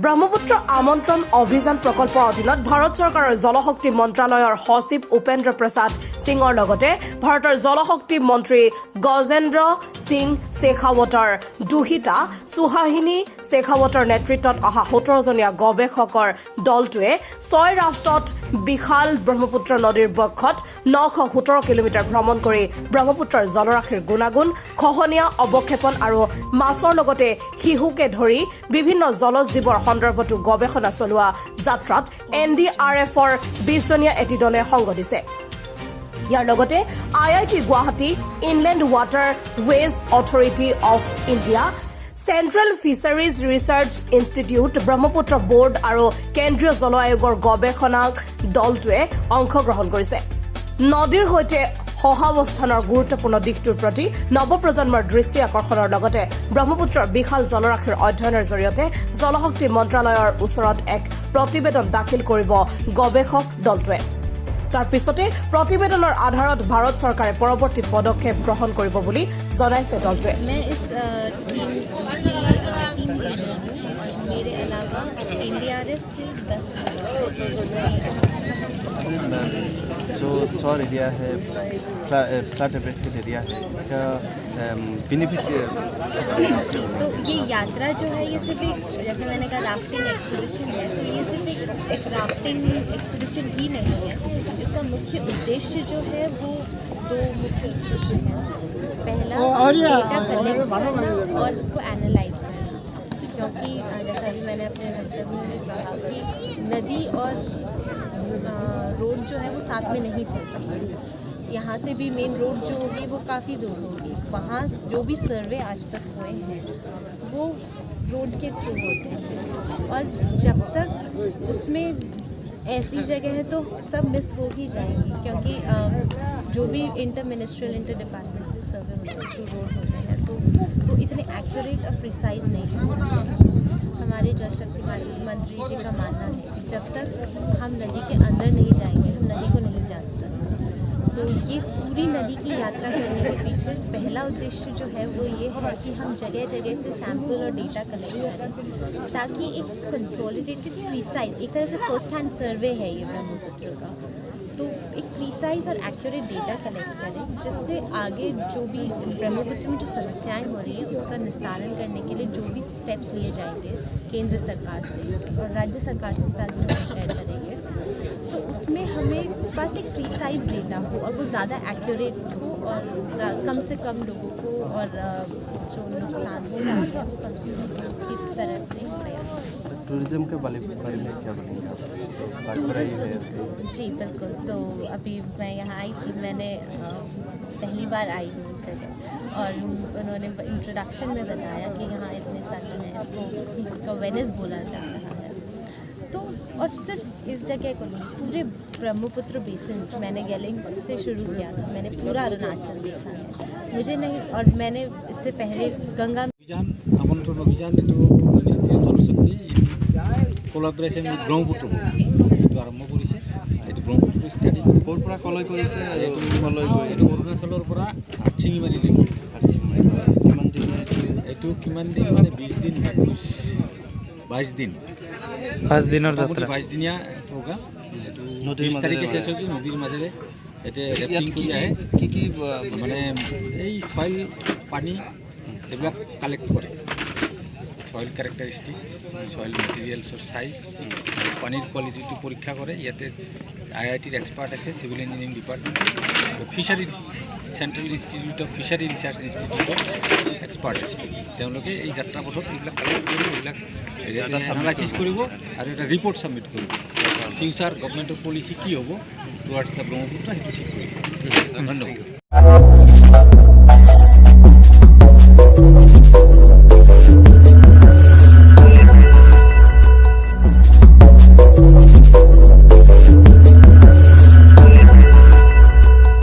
ব্ৰহ্মপুত্ৰ আমন্ত্ৰণ অভিযান প্ৰকল্পৰ অধীনত ভাৰত চৰকাৰৰ জলশক্তি মন্ত্ৰালয়ৰ সচিব উপেন্দ্ৰ প্ৰসাদ সিঙৰ লগতে ভাৰতৰ জলশক্তি মন্ত্ৰী গজেন্দ্ৰ সিং শেখাৱতৰ দুহিতা সুহাসিনী শেখাৱতৰ নেতৃত্বত অহা 17জনীয়া গৱেষকৰ দলটোৱে 6 ৰাষ্ট্ৰত বিশাল ব্ৰহ্মপুত্ৰ নদীৰ বক্ষত 917 কিলোমিটাৰ ভ্ৰমণ কৰি ব্ৰহ্মপুত্ৰৰ জলৰাশিৰ গুণাগুণ খহনীয়া অৱক্ষেপণ আৰু মাছৰ লগতে শিশুকে ধৰি বিভিন্ন জলজ জীৱৰ সন্দৰ্ভতো গৱেষণা চলোৱা যাত্ৰাত NDRFৰ 20জনীয়া এটি দলে সংগ দিছে। ইয়াৰ লগতে IIT Guwahati, inland water ways authority of India, central fisheries research institute, Brahmaputra board আৰু কেন্দ্ৰীয় জল আয়োগৰ গৱেষণা দলটোৱে অংশগ্ৰহণ কৰিছে। নদীৰ সৈতে সহাৱস্থানৰ গুৰুত্বপূৰ্ণ দিশটোৰ প্ৰতি নৱপ্ৰজন্মৰ দৃষ্টি আকৰ্ষণৰ লগতে ব্ৰহ্মপুত্ৰৰ বিশাল জলৰাশিৰ অধ্যয়নৰ জৰিয়তে জলশক্তি মন্ত্ৰালয়ৰ ওচৰত এক প্ৰতিবেদন দাখিল কৰিব গৱেষক দলটোৱে। তাৰ পিছতে প্ৰতিবেদনৰ আধাৰত ভাৰত চৰকাৰে পৰৱৰ্তী পদক্ষেপ গ্ৰহণ কৰিব বুলি জনাইছে দলটোৱে। जो चौर एरिया है, फ्लड अफेक्टेड एरिया है, इसका बेनिफिट। तो ये यात्रा जो है ये सिर्फ एक, जैसे मैंने कहा, राफ्टिंग एक्सपीडिशन है, तो ये सिर्फ एक राफ्टिंग एक्सपीडिशन ही नहीं है। इसका मुख्य उद्देश्य जो है वो दो मुख्य उद्देश्य हैं। पहला डेटा कलेक्ट करना और उसको एनालाइज करना, क्योंकि जैसा अभी मैंने अपने वक्तव्य में कहा कि नदी और रोड जो है वो साथ में नहीं चल सकती। यहाँ से भी मेन रोड जो होगी वो काफ़ी दूर होगी। वहाँ जो भी सर्वे आज तक हुए हैं वो रोड के थ्रू होते हैं, और जब तक उसमें ऐसी जगह है तो सब मिस हो ही जाएंगी, क्योंकि जो भी इंटर मिनिस्ट्रियल इंटर डिपार्टमेंटल सर्वे होते हैं, जो रोड होते हैं, तो वो इतने एक्यूरेट और प्रिसाइज नहीं हो सकते। हमारे जल शक्ति मंत्री जी का मानना है कि जब तक हम नदी के अंदर नहीं जाएंगे हम नदी को नहीं जान सकते। तो ये पूरी नदी की यात्रा करने के पीछे पहला उद्देश्य जो है वो ये है कि हम जगह जगह से सैंपल और डेटा कलेक्ट करें, ताकि एक कंसोलिडेटेड प्रिसाइज, एक तरह से फर्स्ट हैंड सर्वे है ये ब्रह्मपुत्र का, तो एक प्रिसाइज और एक्यूरेट डेटा कलेक्ट करें, जिससे आगे जो भी ब्रह्मपुत्र में जो समस्याएं हो रही हैं उसका निस्तारण करने के लिए जो भी स्टेप्स लिए जाएंगे केंद्र सरकार से और राज्य सरकार से साथ में शेयर करेंगे, तो उसमें हमें पास एक प्रिसाइज डेटा हो और वो ज़्यादा एक्यूरेट हो और कम से कम लोगों को और जो नुकसान हो रहा है वो कम से कम उसकी तरफ से प्रयास। टूरिज्म के बारे में क्या बोलेंगे आप? जी बिल्कुल। तो अभी मैं यहाँ आई थी, मैंने पहली बार आई हूँ इस जगह, और उन्होंने इंट्रोडक्शन में बताया कि यहाँ इतने सारे हैं, इसको वेनिस बोला जा रहा है। तो और सिर्फ इस जगह को नहीं, पूरे ब्रह्मपुत्र बेसिन, मैंने गैलिंग से शुरू किया था, मैंने पूरा अरुणाचल देखा है। मुझे नहीं, और मैंने इससे पहले गंगा আমন্ত্রণ অভিযান এইটো মিনিষ্ট্ৰী জলশক্তি কোলাবৰেশ্যন উইথ ব্ৰহ্মপুত্ৰ এইটো আৰম্ভ কৰিছে। এইটো ব্ৰহ্মপুত্ৰ ষ্টাডি ক'ৰ পৰা কলৈ কৰিছে, এইটো অৰুণাচলৰ পৰা আঠচিঙিমাৰীলৈকে। কিমান দিন এইটো? কিমান দিন মানে 20 দিন, 22 দিন, 5 দিনৰ যাত্ৰা, 22 দিনীয়া প্ৰগ্ৰাম। এইটো 20 তাৰিখে শেষ হৈছে। নদীৰ মাজেৰে এতিয়া ৰেপিং কৰি আহে, কি মানে এই সইল পানী এইবিলাক কালেক্ট কৰে, সইল কেৰেক্টাৰিষ্টিক, সইল মেটেৰিয়েলছৰ চাইজ, পানীৰ কোৱালিটিটো পৰীক্ষা কৰে। ইয়াতে IITৰ এক্সপাৰ্ট আছে, চিভিল ইঞ্জিনিয়াৰিং ডিপাৰ্টমেণ্ট, ফিচাৰী, চেণ্ট্ৰেল ইনষ্টিটিউট অফ ফিচাৰী ৰিচাৰ্চ ইনষ্টিটিউটৰ এক্সপাৰ্ট আছে। তেওঁলোকে এই যাত্ৰাপথত এইবিলাক কালেক্ট কৰিব, এইবিলাক এনালাইচিছ কৰিব আৰু এটা ৰিপৰ্ট ছাবমিট কৰিব। ফিউচাৰ গভৰ্ণমেণ্টৰ পলিচি কি হ'ব টুৱাৰ্ডছ দ্য ব্ৰহ্মপুত্ৰ, সেইটো ঠিক কৰিব। ধন্যবাদ।